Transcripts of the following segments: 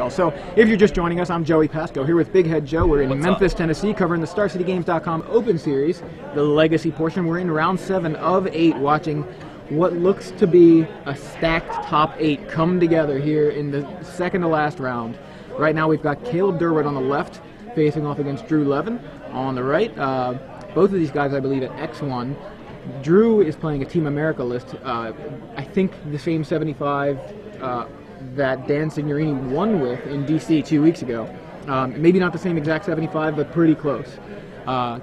So, if you're just joining us, I'm Joey Pasco here with Big Head Joe. We're in Memphis, Tennessee, covering the StarCityGames.com Open Series, the Legacy portion. We're in round 7 of 8, watching what looks to be a stacked top 8 come together here in the second to last round. Right now, we've got Caleb Durward on the left, facing off against Drew Levin on the right. Both of these guys, I believe, at X1. Drew is playing a Team America list. I think the same 75. That Dan Signorini won with in DC 2 weeks ago. Maybe not the same exact 75, but pretty close.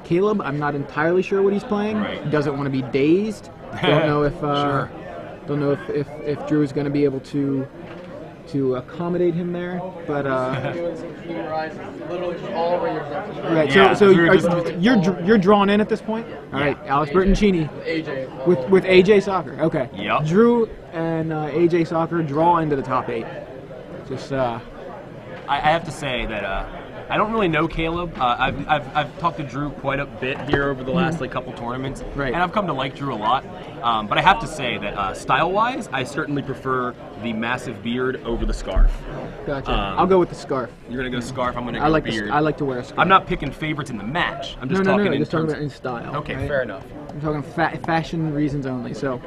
Caleb, I'm not entirely sure what he's playing. Right. He doesn't want to be dazed. Don't know if Sure. don't know if Drew is going to be able to accommodate him there, but right. So you're drawn in at this point. All right, Alex Bertoncini with AJ Soccer. Okay. Yep. Drew and AJ Soccer draw into the top 8. Just I have to say that I don't really know Caleb. I've talked to Drew quite a bit here over the last couple tournaments, right. And I've come to like Drew a lot. But I have to say that style-wise, I certainly prefer the massive beard over the scarf. Gotcha. I'll go with the scarf. You're gonna go scarf. I'm gonna go beard. I like to wear a scarf. I'm not picking favorites in the match. I'm just No, talking just talking about in style. Okay, right? fair enough. I'm talking fashion reasons only. So.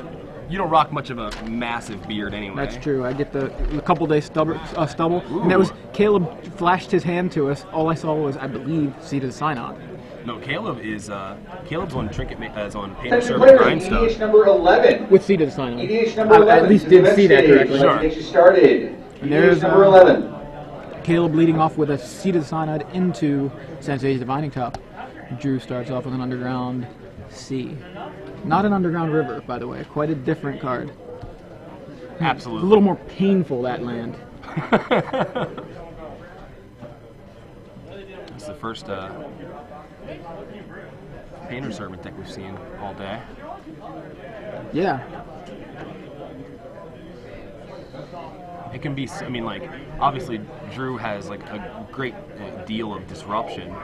You don't rock much of a massive beard anyway. That's true. I get the couple days stubble, and that was Caleb flashed his hand to us. All I saw was, I believe, seated sign-on. No, Caleb is Caleb's on trinket is on painter servant grindstone. EDH number 11. With seated sign-on. EDH number 11. I at least did see that correctly. Sure. Let's get you started. And there's number 11. Caleb leading off with a seated sign-on into Sensei's Divining Top. Drew starts off with an underground C. Not an underground river, by the way. Quite a different card. Absolutely. A little more painful, that land. It's the first painter servant deck we've seen all day. Yeah. It can be, I mean, like, obviously Drew has like a great deal of disruption.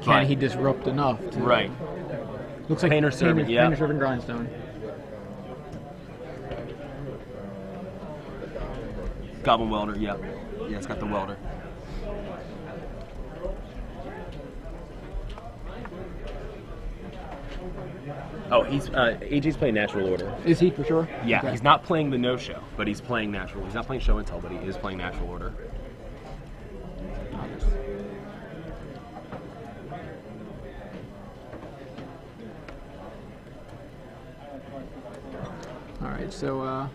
Can he disrupt enough? Right. Looks like Painter servant, yeah. Painter servant grindstone. Goblin welder, yeah. Yeah, it's got the welder. Oh, AJ's playing natural order. Is he for sure? Yeah, Okay. he's not playing the no-show, but he's playing natural. He's not playing show and tell, but he is playing natural order. All right, so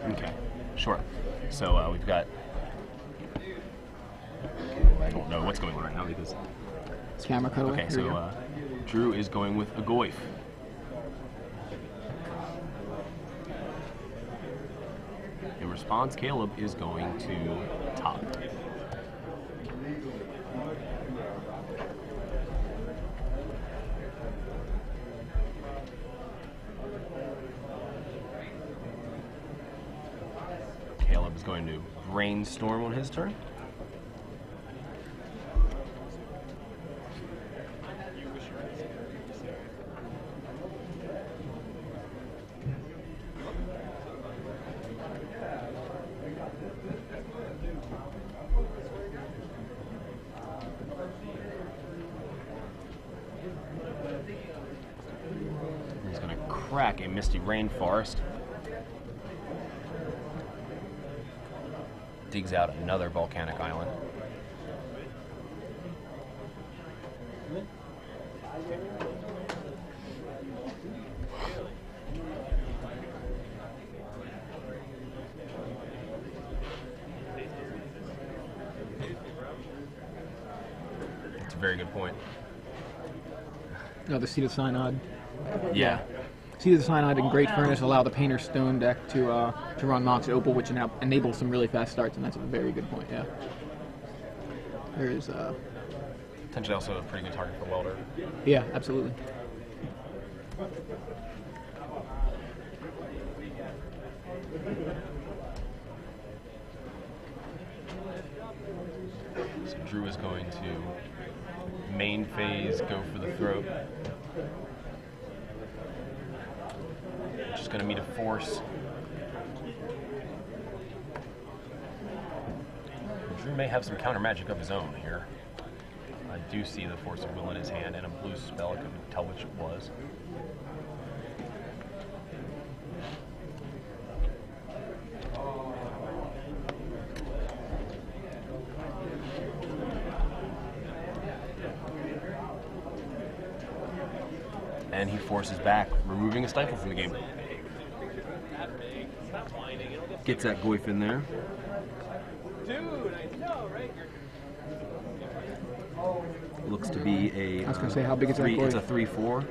Okay, sure. So we've got. I don't know what's going on right now because. it's camera cut away. Okay, Here we so go. Drew is going with a Goyf. In response, Caleb is going to top. Caleb is going to brainstorm on his turn. He's going to crack a Misty Rainforest. Digs out another volcanic island. That's a very good point. The seated synod. Yeah. Seated synod and Great Furnace allow the Painter Stone deck to run Mox Opal, which enables some really fast starts, and that's a very good point. Yeah. There is. Potentially also a pretty good target for welder. Yeah, absolutely. So Drew is going to main phase, go for the throat. Just going to meet a force. Drew may have some counter magic of his own here. I do see the Force of Will in his hand and a blue spell. I couldn't tell which it was. And he forces back, removing a stifle from the game. Gets that Goyf in there. Looks to be a. I was gonna say, how big is that three, Goyf? It's a 3/4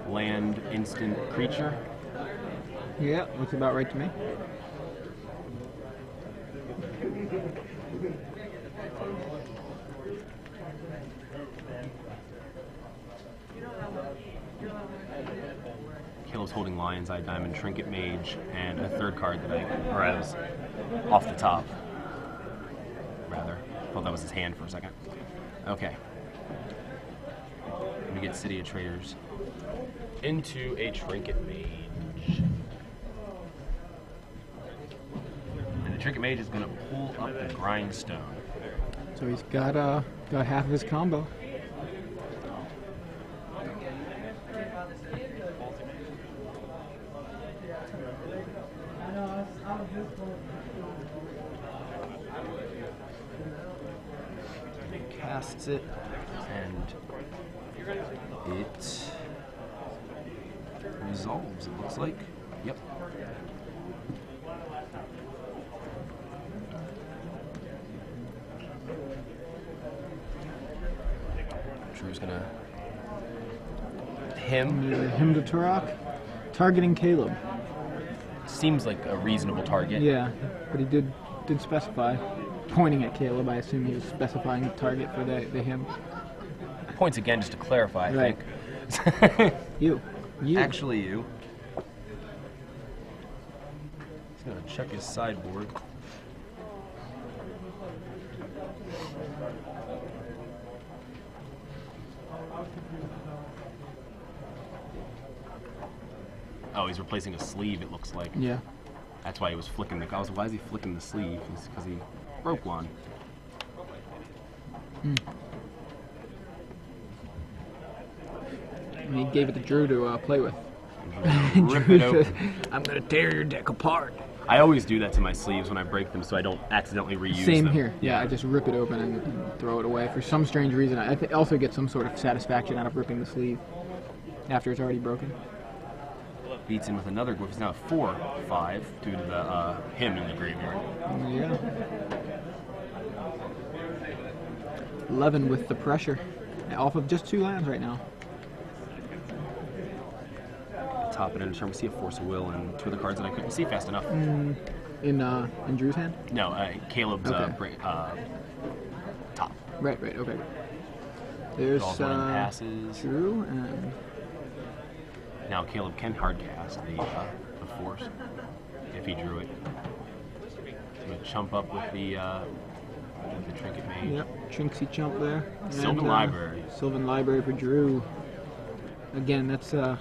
land instant creature. Yeah, looks about right to me. Caleb's holding Lion's Eye Diamond, Trinket Mage, and a third card that I was off the top. Rather. Thought that was his hand for a second. Okay. We get City of Traders into a Trinket Mage. And the Trinket Mage is going to pull up the Grindstone. So he's got half of his combo. Casts it, and it resolves, it looks like. Yep. Drew's gonna Him to Turok, targeting Caleb. Seems like a reasonable target. Yeah, but he did specify, pointing at Caleb. I assume he was specifying the target for the him. Points again just to clarify, I Right. think. You. Actually, you. He's gonna check his sideboard. Oh, he's replacing a sleeve, it looks like. Yeah. That's why he was flicking the... Why is he flicking the sleeve? It's because he broke one. And he gave it to Drew to play with. Rip it open. I'm gonna tear your deck apart. I always do that to my sleeves when I break them so I don't accidentally reuse them. Same here. Yeah, I just rip it open and throw it away. For some strange reason, I also get some sort of satisfaction out of ripping the sleeve after it's already broken. Beats him with another Glyph. It's now 4/5 due to the him in the graveyard. Yeah. Levin with the pressure. Off of just 2 lands right now. Top it in turn. We see a Force of Will and 2 of the cards that I couldn't see fast enough. In Drew's hand? No, Caleb's Okay. top. Right, okay. There's Draws one and passes. Drew and Now Caleb can hard cast the Force if he drew it. He would chump up with the Trinket Mage. yep, Trinksy chump there. Sylvan Library. Sylvan Library for Drew. Again, it's a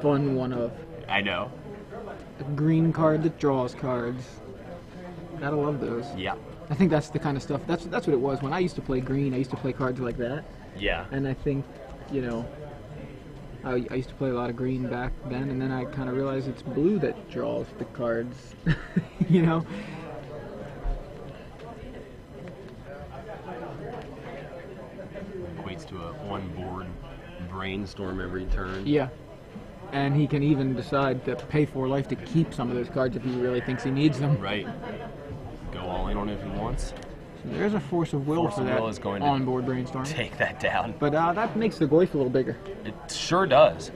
fun one of I know. a green card that draws cards. Gotta love those. Yeah. I think that's the kind of stuff. That's what it was when I used to play green. I used to play cards like that, Yeah. and I think, I used to play a lot of green back then, and then I kind of realized it's blue that draws the cards. Equates to a 1-board brainstorm every turn. Yeah. And he can even decide to pay 4 life to keep some of those cards if he really thinks he needs them. Right. Go all in on it if he wants. So there's a Force of Will Force for of that Will is going to on-board brainstorm. Take that down. But that makes the Goyf a little bigger. It sure does.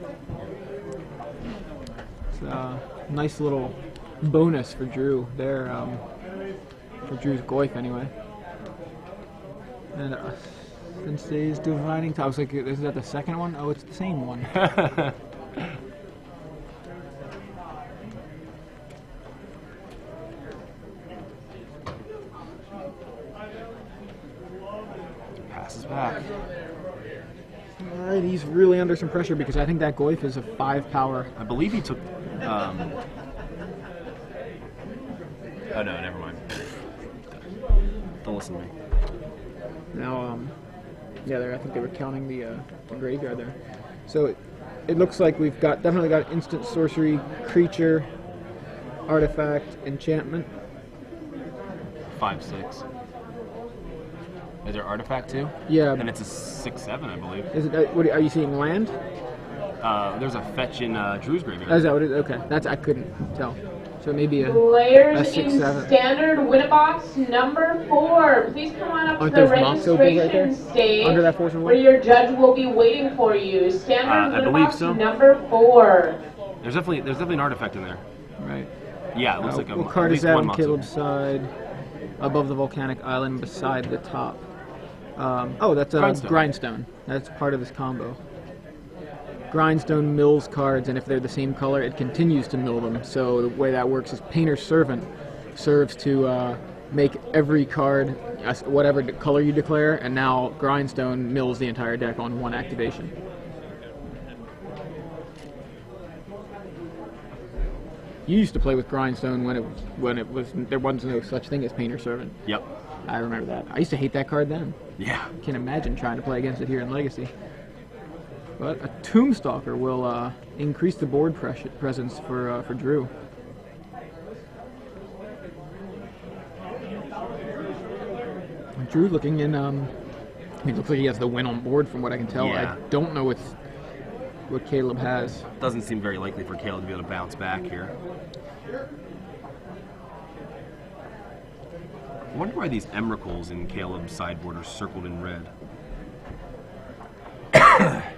It's a nice little bonus for Drew there, for Drew's Goyf anyway. And Sensei's Divining Top. I was like, is that the second one? Oh, it's the same one. Passes back. Alright, he's really under some pressure because I think that Goyf is a 5 power. I believe he took. Oh no, never mind. listen to me. Now, yeah, I think they were counting the graveyard there. So it looks like we've definitely got instant sorcery, creature, artifact, enchantment. 5/6. Is there artifact too? Yeah. And it's a 6/7, I believe. Is it? What are you seeing? Land? There's a fetch in Drew's graveyard. Oh, is that what it is? Okay, I couldn't tell. So maybe a Players 6, in 7. standard Winnabox number 4. Please come on up Aren't to the those mock tables right registration there? stage Under that Force and where Will? your judge will be waiting for you. Standard I believe Winnabox so. number 4. There's definitely an artifact in there. Right. Yeah, it looks like What at card is least that one on mock Caleb's side? Above the volcanic island, beside the top. Oh, that's a grindstone. That's part of this combo. Grindstone mills cards, and if they're the same color, it continues to mill them. So the way that works is Painter's Servant serves to make every card whatever color you declare, and now Grindstone mills the entire deck on one activation. You used to play with Grindstone when it was there wasn't no such thing as Painter's Servant. Yep. I remember that. I used to hate that card then. Yeah. Can't imagine trying to play against it here in Legacy. But a Tombstalker will increase the board presence for Drew. Drew looking in. It looks like he has the win on board from what I can tell. Yeah. I don't know what Caleb has. Doesn't seem very likely for Caleb to be able to bounce back here. I wonder why these Emrakuls in Caleb's sideboard are circled in red.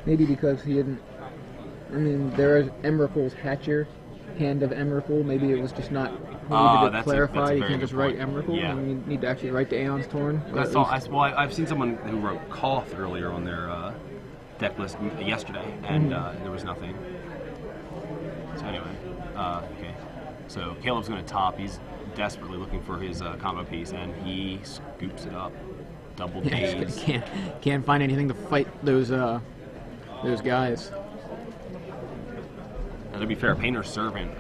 Maybe because he didn't. I mean, there is Emrakul's Hatcher, Hand of Emrakul. Maybe it was just not needed to clarify. You can't just write Emrakul. Yeah. You need to actually write the Aeon's Torn. I've seen someone who wrote Koth earlier on their deck list yesterday, and there was nothing. So anyway, okay. So Caleb's going to top. He's desperately looking for his combo piece, and he scoops it up. Double days. Can't find anything to fight those guys. Now, to be fair, Painter's Servant,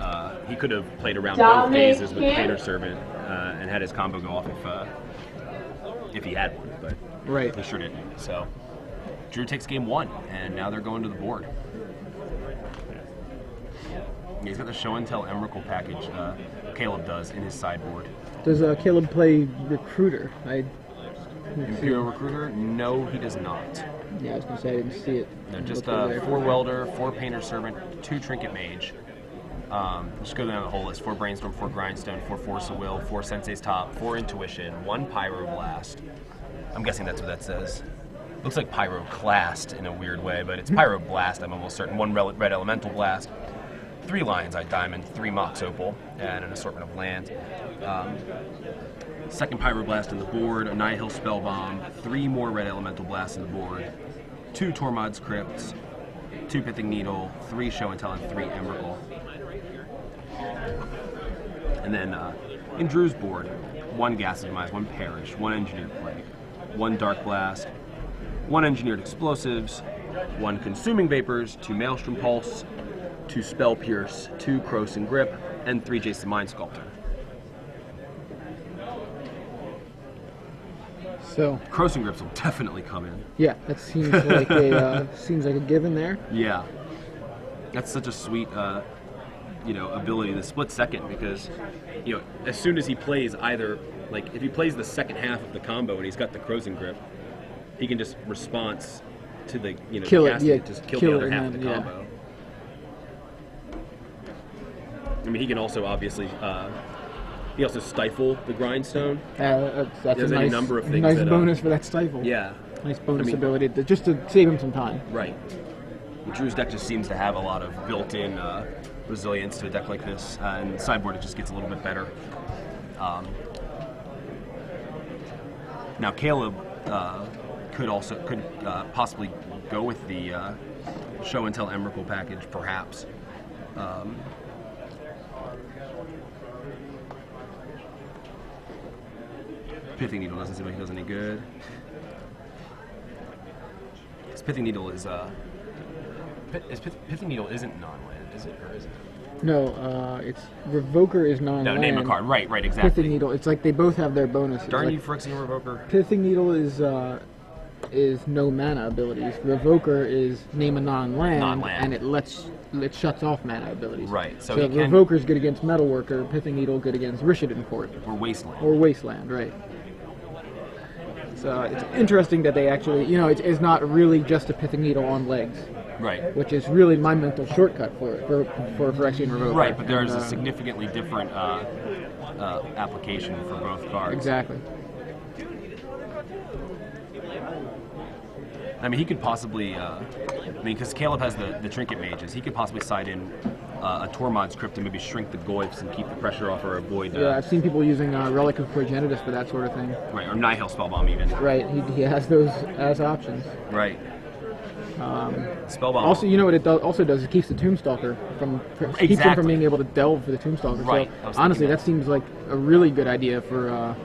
he could have played around both phases with Painter's Servant and had his combo go off if he had one, but right. he sure didn't. So Drew takes game 1, and now they're going to the board. He's got the Show and Tell Emrakul package. Caleb does in his sideboard. Does Caleb play Recruiter? Imperial Recruiter? No, he does not. Yeah, I was going to say I didn't see it. No, just 4 Welder, 4 Painter's Servant, 2 Trinket Mage. Just go down the whole list. 4 Brainstorm, 4 Grindstone, 4 Force of Will, 4 Sensei's Top, 4 Intuition, 1 Pyroblast. I'm guessing that's what that says. Looks like Pyroclast in a weird way, but it's Pyroblast, I'm almost certain. 1 Red Elemental Blast, 3 Lion's Eye Diamond, 3 Mox Opal, and an assortment of lands. Second Pyroblast on the board, a Nihil Spellbomb, 3 more Red Elemental Blasts on the board, 2 Tormod's Crypts, 2 Pithing Needle, 3 Show and Tell, and 3 Emrakul. And then in Drew's board, 1 Ghastly Demise, 1 Perish, 1 Engineered Plague, 1 Dark Blast, 1 Engineered Explosives, 1 Consuming Vapors, 2 Maelstrom Pulse, 2 Spell Pierce, 2 Krosan Grip, and 3 Jason Mind Sculptor. So Krosan Grips will definitely come in. yeah, that seems like a given there. Yeah, that's such a sweet, ability, the split second, because, as soon as he plays either, like if he plays the second half of the combo and he's got the Krosan Grip, he can just response to the Kill the it, casting, yeah, just kill kill the it other and half of then, the yeah. combo. I mean, he can also obviously. He also stifle the Grindstone. That's There's a any nice, number of things nice that, bonus for that stifle. Yeah. Nice bonus I mean, ability just to save him some time. Right. Drew's deck just seems to have a lot of built-in resilience to a deck like this, and sideboard it just gets a little bit better. Now Caleb could possibly go with the Show and Tell Emrakul package, perhaps. Pithing Needle doesn't seem like he does any good. This Pithing Needle is Pithing Needle isn't non-land, is it, or is it? No, it's Revoker is non-land. No, name a card. Right, exactly. Pithing Needle. It's like they both have their bonuses. Darn like, you, Phyrexian Revoker. Pithing Needle is no mana abilities. Revoker is name a non-land, and it shuts off mana abilities. Right. So Revoker's good against Metalworker. Pithing Needle good against Rishadan Port. Or Wasteland. Or Wasteland, right. So it's interesting that they actually, it's not really just a Pithing Needle on legs. Right. Which is really my mental shortcut for Phyrexian Revoker. Right, but there's a significantly different application for both cards. Exactly. I mean, he could possibly, because Caleb has the Trinket Mages, he could possibly side in a Tormod's Crypt and maybe shrink the Goyfs and keep the pressure off or avoid... yeah, I've seen people using Relic of Progenitus for that sort of thing. Right, or Nihil Spellbomb even. Right, he has those as options. Right. Spellbomb. Also, you know what it also does? It keeps the Tombstalker keeps him from being able to delve for the Tombstalker. Right. So, honestly, that seems like a really good idea for,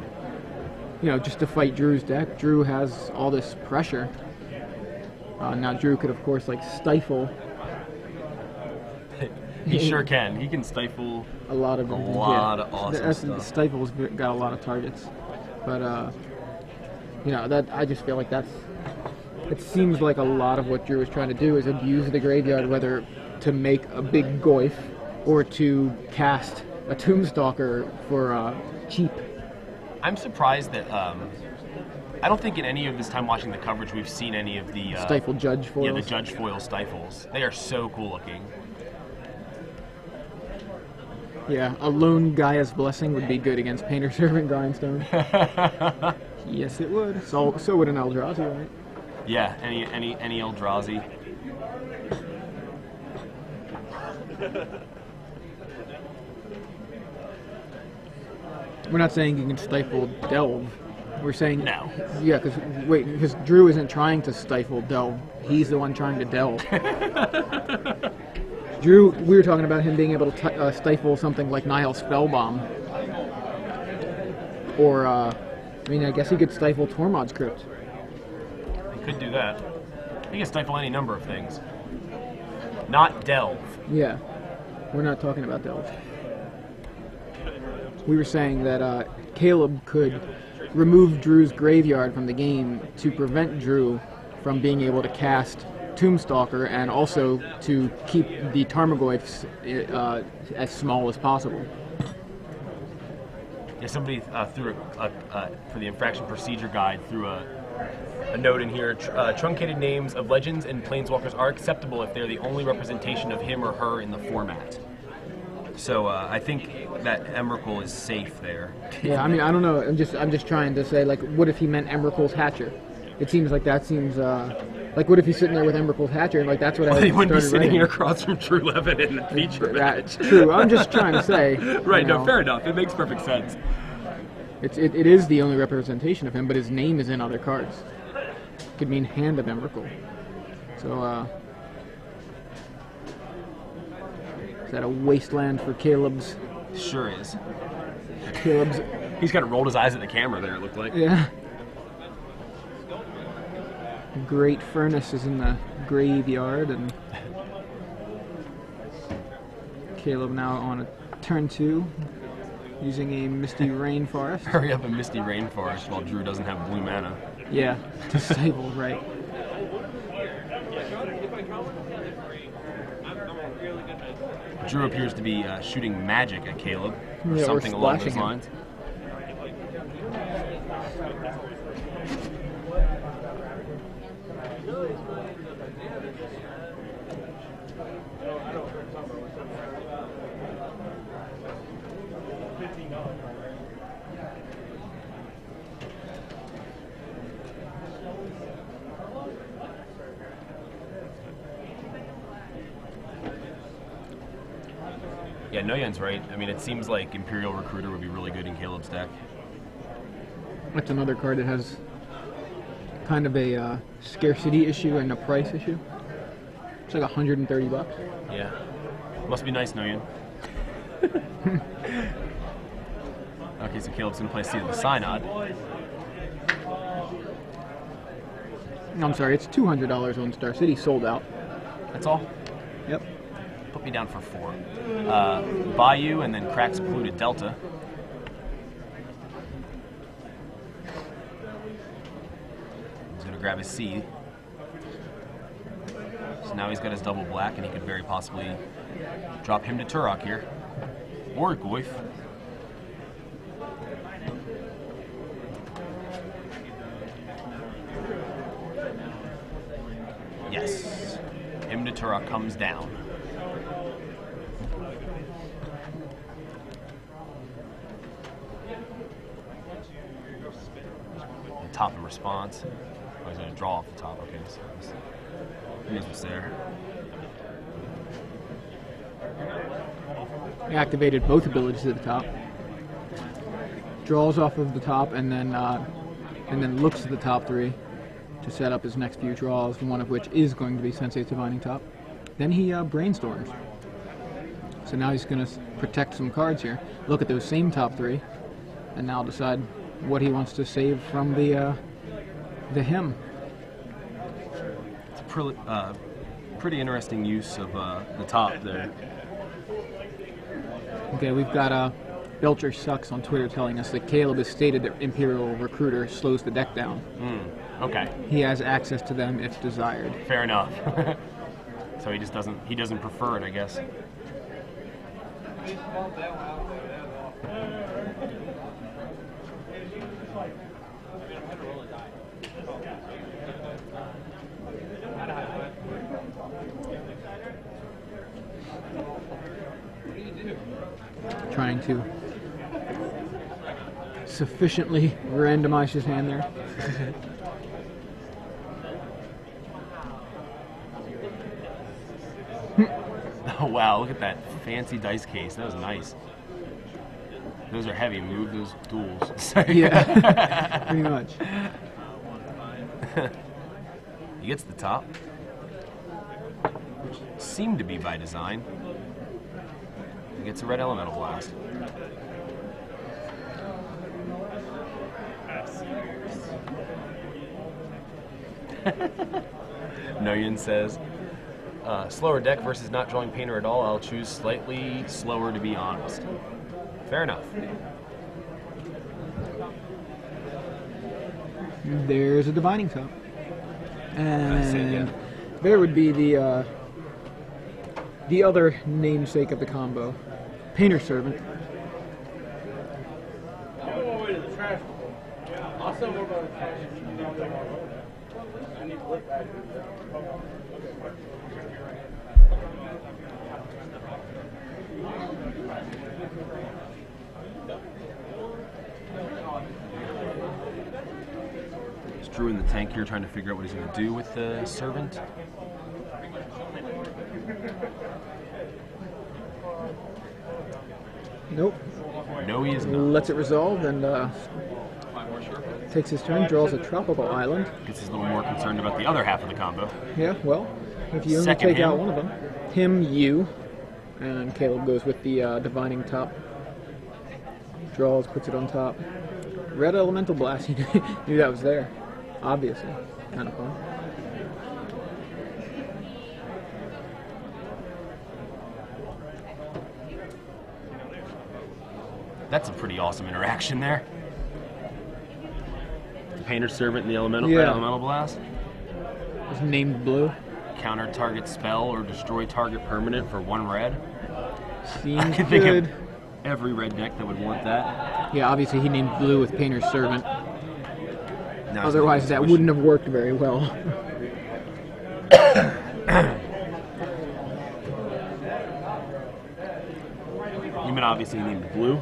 just to fight Drew's deck. Drew has all this pressure. Now Drew could, of course, stifle. He sure can. He can stifle a lot of awesome stuff. Stifle's got a lot of targets, but that I just feel like it seems like a lot of what Drew is trying to do is abuse the graveyard, whether to make a big Goyf or to cast a Tombstalker for cheap. I'm surprised that I don't think in any of this time watching the coverage we've seen any of the Stifle Judge foils. Yeah, the Judge foil Stifles. They are so cool looking. Yeah, a lone Gaia's Blessing would be good against Painter Servant Grindstone. Yes, it would. So would an Eldrazi, right? Yeah, any Eldrazi. We're not saying you can stifle Delve. We're saying no. Yeah, because Drew isn't trying to stifle Delve. He's the one trying to delve. Drew, we were talking about him being able to stifle something like Nihil Spellbomb. Or, I guess he could stifle Tormod's Crypt. He could do that. He can stifle any number of things. Not delve. Yeah, we're not talking about delve. We were saying that Caleb could remove Drew's graveyard from the game to prevent Drew from being able to cast Tombstalker and also to keep the Tarmogoyfs as small as possible. Yeah, somebody threw for the infraction procedure guide threw a note in here. Truncated names of legends and planeswalkers are acceptable if they're the only representation of him or her in the format. So I think that Emrakul is safe there. Yeah, I don't know. I'm just trying to say, what if he meant Emrakul's Hatcher? It seems like that seems what if he's sitting there with Emrakul's Hatcher and that's what I he wouldn't be sitting writing. here across from Drew Levin in the feature match. That's true. I'm just trying to say. Right. No, fair enough. It makes perfect sense. It is the only representation of him, but his name is in other cards. Could mean Hand of Emrakul. So, is that a wasteland for Caleb's? Sure is. Caleb's. He's kind of rolled his eyes at the camera there, it looked like. Yeah. Great Furnace is in the graveyard, and Caleb now on a turn 2, using a Misty Rainforest. Hurry up and Misty Rainforest while Drew doesn't have blue mana. Yeah, to stifle, right. Drew appears to be shooting magic at Caleb, or Yeah, something or along those splashing him. lines. Yeah, Noyan's right. It seems like Imperial Recruiter would be really good in Caleb's deck. That's another card that has kind of a scarcity issue and a price issue. It's like $130. Yeah. Must be nice, Noyan. Okay, so Caleb's going to play Seed of the Synod. I'm sorry, it's $200 on Star City, sold out. That's all? Yep. Put me down for 4. Bayou and then cracks a polluted delta. He's going to grab his C. So now he's got his double black, and he could very possibly drop him to Turok here. Or Goif. Yes. Him to Turok comes down. Top in response. Oh, he's going to draw off the top. Okay, so here's what's there. He activated both abilities at the top. Draws off of the top, and then looks at the top 3 to set up his next few draws, one of which is going to be Sensei's Divining Top. Then he brainstorms. So now he's going to protect some cards here. Look at those same top 3, and now decide what he wants to save from the him. It's a pretty interesting use of the top there. Okay, we've got Belcher Sucks on Twitter telling us that Caleb has stated that Imperial Recruiter slows the deck down. Okay. He has access to them if desired. Fair enough. So he doesn't prefer it, I guess. Trying to sufficiently randomize his hand there. Oh wow, look at that fancy dice case. That was nice. Those are heavy. Move those duels. Yeah, pretty much. He gets the top. Which seemed to be by design. He gets a red elemental blast. Noyan says, slower deck versus not drawing Painter at all. I'll choose slightly slower to be honest. Fair enough. There's a Divining Top. That's it, yeah. And there would be the other namesake of the combo, Painter Servant. Just Drew in the tank here trying to figure out what he's going to do with the Servant. Nope. No, he is not. Lets it resolve and takes his turn, draws a Tropical Island. Gets a little more concerned about the other half of the combo. Yeah, well, if you only Second take him. out one of them, him, you, and Caleb goes with the Divining Top. Draws, puts it on top. Red Elemental Blast, he knew that was there. Obviously. Kind of fun. That's a pretty awesome interaction there. The Painter Servant and the Elemental, Yeah. Red Elemental Blast. It's named Blue. Counter target spell or destroy target permanent for 1 red. Seems I can good. think of every red deck that would want that. Yeah, obviously he named Blue with Painter's Servant. Now he's Otherwise making that this wouldn't have worked very well. You mean obviously he named Blue?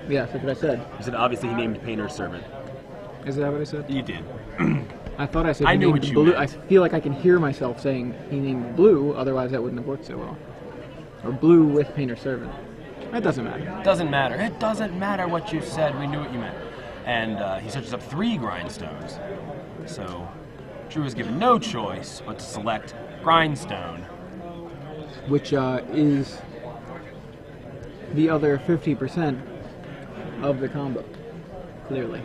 Yeah, that's what I said. You said obviously he named Painter Servant. Is that what I said? You did. I thought I said I he knew named what you Blue. meant. I feel like I can hear myself saying he named Blue, otherwise that wouldn't have worked so well. Or Blue with Painter Servant. That doesn't matter. Doesn't matter. It doesn't matter what you said. We knew what you meant. And he searches up 3 grindstones. So Drew is given no choice but to select grindstone. Which is the other 50% of the combo, clearly.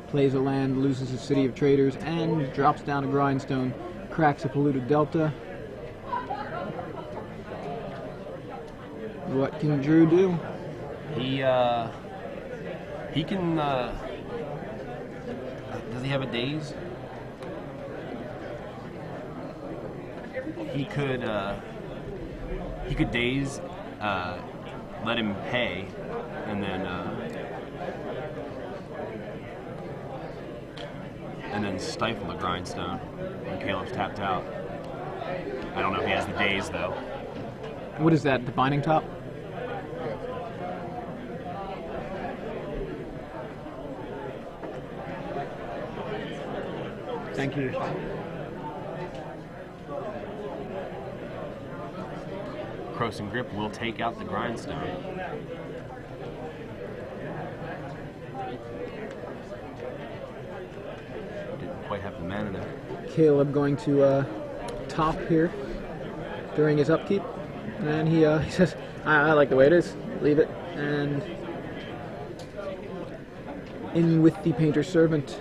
Plays a land, loses the City of Traders, and drops down a grindstone, cracks a polluted delta. What can Drew do? He can. Does he have a daze? He could daze, let him pay, and then stifle the grindstone when Caleb's tapped out. I don't know if he has the daze though. What is that? The binding top? Thank you. Crossing grip will take out the grindstone. Didn't quite have the mana there. Caleb going to top here during his upkeep, and he says, I like the way it is, leave it, and in with the Painter's Servant.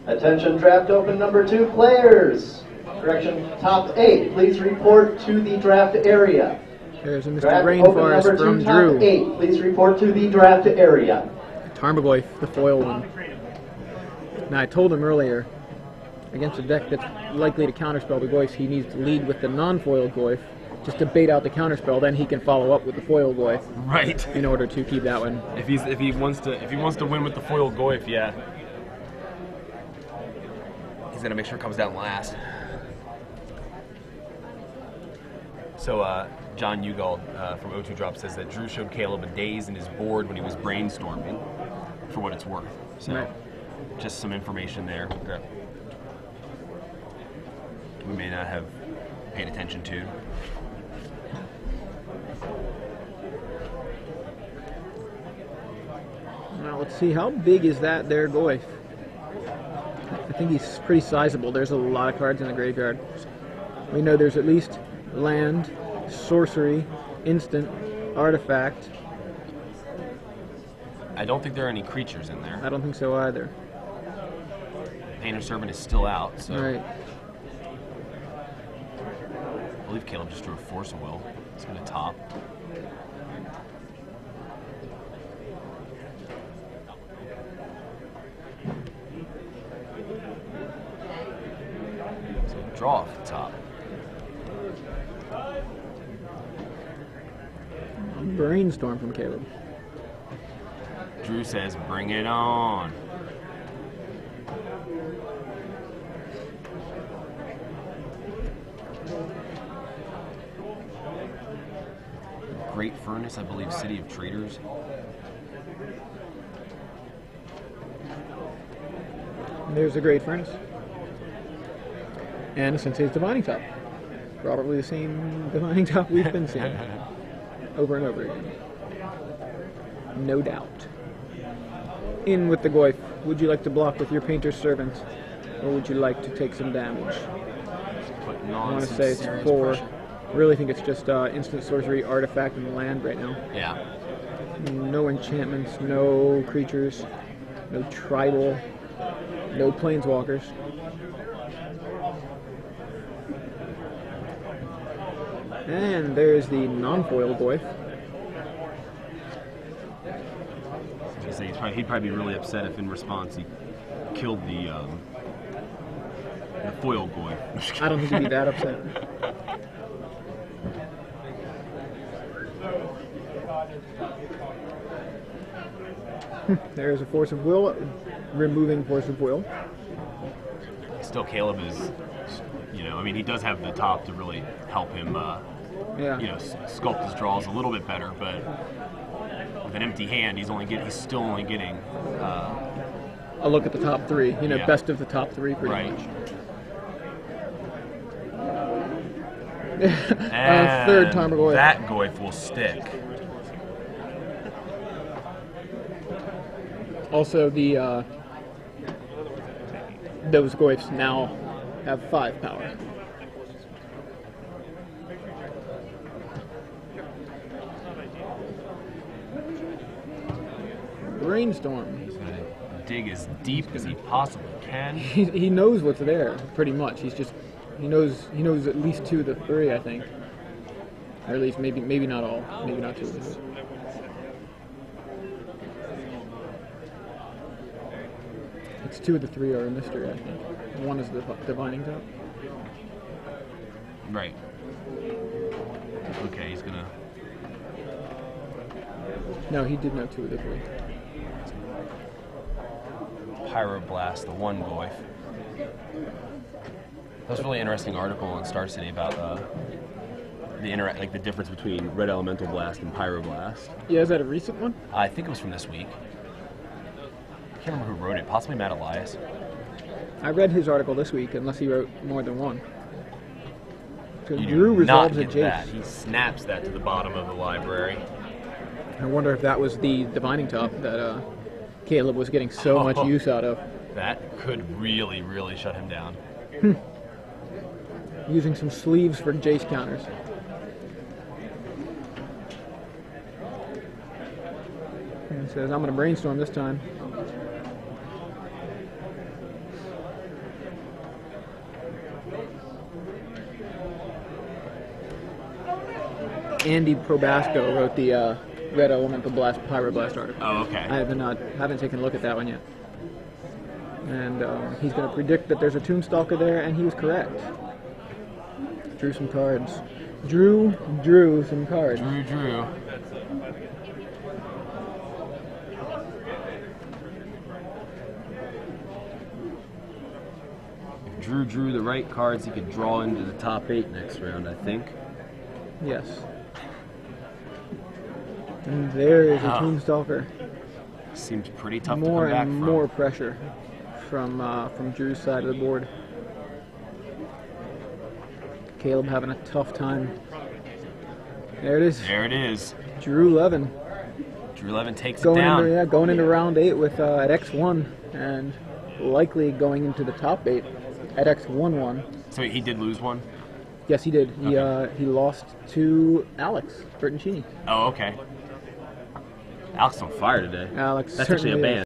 Attention, draft open number 2 players. Correction, top 8. Please report to the draft area. There's a Mr. Draft open Rainforest number 2, from top Drew. 8. Please report to the draft area. Tarmogoyf, the foil one. Now I told him earlier, against a deck that's likely to counterspell the Goyfs, he needs to lead with the non-foil Goyf, just to bait out the counterspell. Then he can follow up with the foil Goyf. Right. In order to keep that one. If he wants to win with the foil Goyf, yeah. He's gonna make sure it comes down last. So John Ugald from O2 Drop says that Drew showed Caleb a daze in his board when he was brainstorming, for what it's worth. So Right. Just some information there that we may not have paid attention to. Now let's see, how big is that there Goyf? I think he's pretty sizable. There's a lot of cards in the graveyard. We know there's at least land, sorcery, instant, artifact. I don't think there are any creatures in there. I don't think so either. Painter's Servant is still out, so Right. I believe Caleb just drew a Force of Will. It's going to top. So draw off the top. Brainstorm from Caleb. Drew says, bring it on. Great Furnace, I believe, City of Traders. There's a Great Furnace. And a Sensei's Divining Top. Probably the same Divining Top we've been seeing. Over and over again. No doubt. In with the Goyf. Would you like to block with your Painter's Servant? Or would you like to take some damage? Putting I on want to some say it's serious 4. pressure. Really think it's just instant sorcery, artifact, and land right now. Yeah. No enchantments, no creatures, no tribal, no planeswalkers. And there's the non-foil Goyf. He'd probably be really upset if in response he killed the foil boy. I don't think he'd be that upset. There's a Force of Will, removing Force of Will. Still, Caleb is, I mean, he does have the top to really help him, Yeah. sculpt his draws a little bit better, but with an empty hand, he's still only getting A look at the top 3, Yeah. best of the top 3 pretty right. much. And Third timer Goyf. that Goyf will stick. Also, those Goyfs now have 5 power. Brainstorm. He's going to dig as deep as he possibly can. He knows what's there, pretty much. He knows at least 2 of the 3, I think. Or at least maybe not all. Maybe not 2 of the 3. It's 2 of the 3 are a mystery, I think. One is the divining top. Right. Okay, he's gonna. No, he did know 2 of the 3. Pyroblast, the one boy. That was a really interesting article in Star City about the difference between Red Elemental Blast and Pyroblast. Yeah, is that a recent one? I think it was from this week. I can't remember who wrote it. Possibly Matt Elias. I read his article this week, unless he wrote more than one. So You Drew do not resolves a get Jace. that. He snaps that to the bottom of the library. I wonder if that was the divining top that Caleb was getting so much use out of. That could really, really shut him down. Using some sleeves for Jace counters. And he says, I'm going to brainstorm this time. Andy Probasco wrote the Red Elemental Blast Pyroblast article. Oh, okay. I haven't taken a look at that one yet. And he's going to predict that there's a Tombstalker there, and he was correct. Drew some cards. Drew some cards. Drew. If Drew drew the right cards, he could draw into the top 8 next round, I think. Yes. And there is a Tombstalker. Seems pretty tough More to come back and from. more pressure from Drew's side of the board. Caleb having a tough time. There it is. There it is. Drew Levin. Drew Levin takes it down. Going into round 8 with at X1 and likely going into the top 8 at X11. So he did lose one? Yes, he did. Okay. He lost to Alex Bertoncini. Oh, okay. Alex is on fire today. Alex That's actually a certainly band. is.